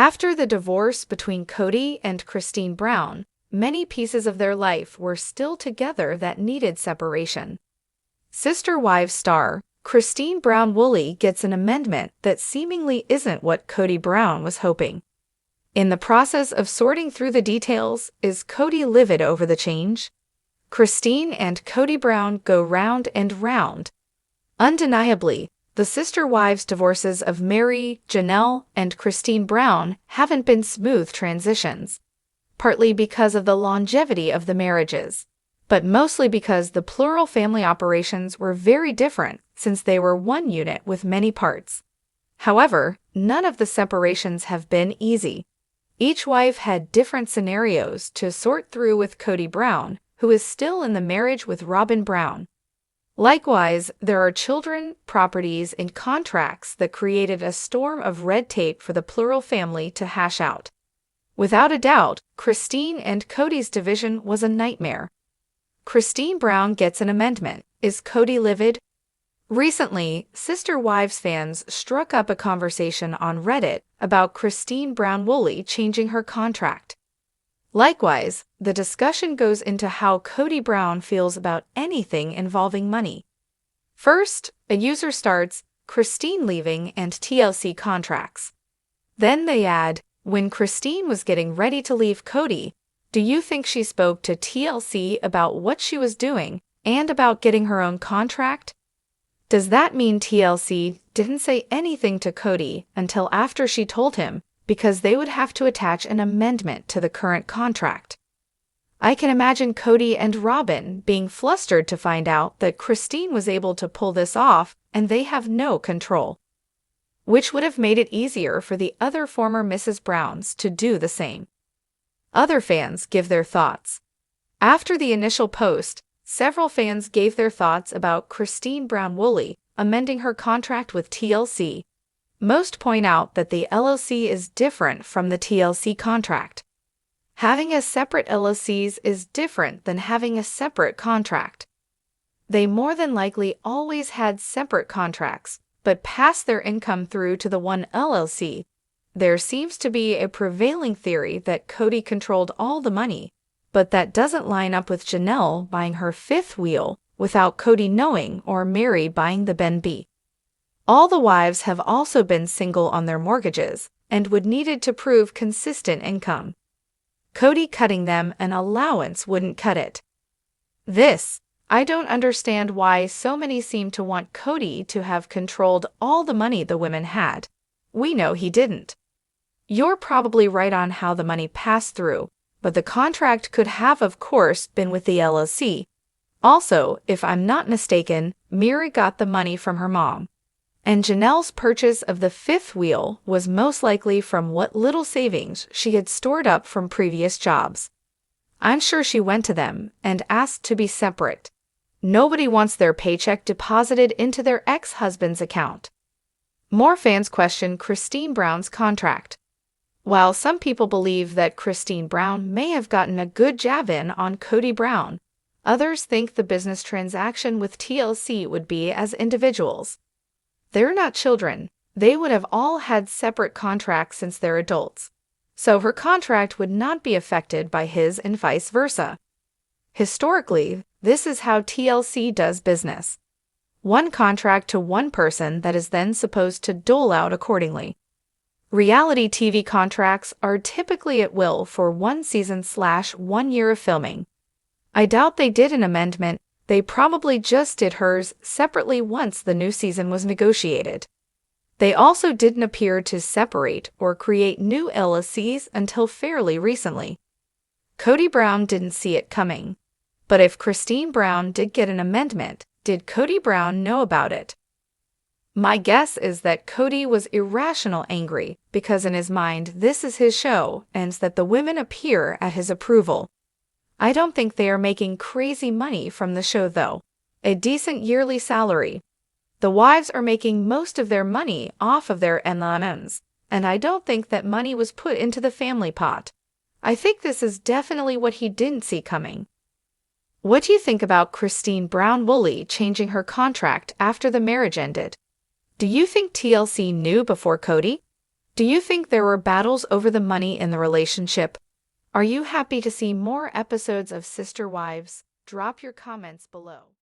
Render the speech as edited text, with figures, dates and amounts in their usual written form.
After the divorce between Kody and Christine Brown, many pieces of their life were still together that needed separation. Sister Wives star Christine Brown Woolley gets an amendment that seemingly isn't what Kody Brown was hoping. In the process of sorting through the details, is Kody livid over the change? Christine and Kody Brown go round and round. Undeniably, the sister wives' divorces of Mary, Janelle, and Christine Brown haven't been smooth transitions, partly because of the longevity of the marriages, but mostly because the plural family operations were very different since they were one unit with many parts. However, none of the separations have been easy. Each wife had different scenarios to sort through with Kody Brown, who is still in the marriage with Robyn Brown. Likewise, there are children, properties, and contracts that created a storm of red tape for the plural family to hash out. Without a doubt, Christine and Kody's division was a nightmare. Christine Brown gets an amendment. Is Kody livid? Recently, Sister Wives fans struck up a conversation on Reddit about Christine Brown Woolley changing her contract. Likewise, the discussion goes into how Kody Brown feels about anything involving money. First, a user starts, Christine leaving and TLC contracts. Then they add, when Christine was getting ready to leave Kody, do you think she spoke to TLC about what she was doing and about getting her own contract? Does that mean TLC didn't say anything to Kody until after she told him, because they would have to attach an amendment to the current contract? I can imagine Kody and Robyn being flustered to find out that Christine was able to pull this off and they have no control, which would have made it easier for the other former Mrs. Browns to do the same. Other fans give their thoughts. After the initial post, several fans gave their thoughts about Christine Brown Woolley amending her contract with TLC. Most point out that the LLC is different from the TLC contract. Having a separate LLCs is different than having a separate contract. They more than likely always had separate contracts, but passed their income through to the one LLC. There seems to be a prevailing theory that Kody controlled all the money, but that doesn't line up with Janelle buying her fifth wheel without Kody knowing or Mary buying the Ben B. All the wives have also been single on their mortgages and would needed to prove consistent income. Kody cutting them an allowance wouldn't cut it. I don't understand why so many seem to want Kody to have controlled all the money the women had. We know he didn't. You're probably right on how the money passed through, but the contract could have, of course, been with the LLC. Also, if I'm not mistaken, Mary got the money from her mom. And Janelle's purchase of the fifth wheel was most likely from what little savings she had stored up from previous jobs. I'm sure she went to them and asked to be separate. Nobody wants their paycheck deposited into their ex-husband's account. More fans question Christine Brown's contract. While some people believe that Christine Brown may have gotten a good jab in on Kody Brown, others think the business transaction with TLC would be as individuals. They're not children. They would have all had separate contracts since they're adults. So her contract would not be affected by his and vice versa. Historically, this is how TLC does business. One contract to one person that is then supposed to dole out accordingly. Reality TV contracts are typically at will for 1 season/1 year of filming. I doubt they did an amendment. They probably just did hers separately once the new season was negotiated. They also didn't appear to separate or create new LLCs until fairly recently. Kody Brown didn't see it coming. But if Christine Brown did get an amendment, did Kody Brown know about it? My guess is that Kody was irrational angry because in his mind this is his show and that the women appear at his approval. I don't think they are making crazy money from the show though. A decent yearly salary. The wives are making most of their money off of their MLMs, and I don't think that money was put into the family pot. I think this is definitely what he didn't see coming. What do you think about Christine Brown Woolley changing her contract after the marriage ended? Do you think TLC knew before Kody? Do you think there were battles over the money in the relationship? Are you happy to see more episodes of Sister Wives? Drop your comments below.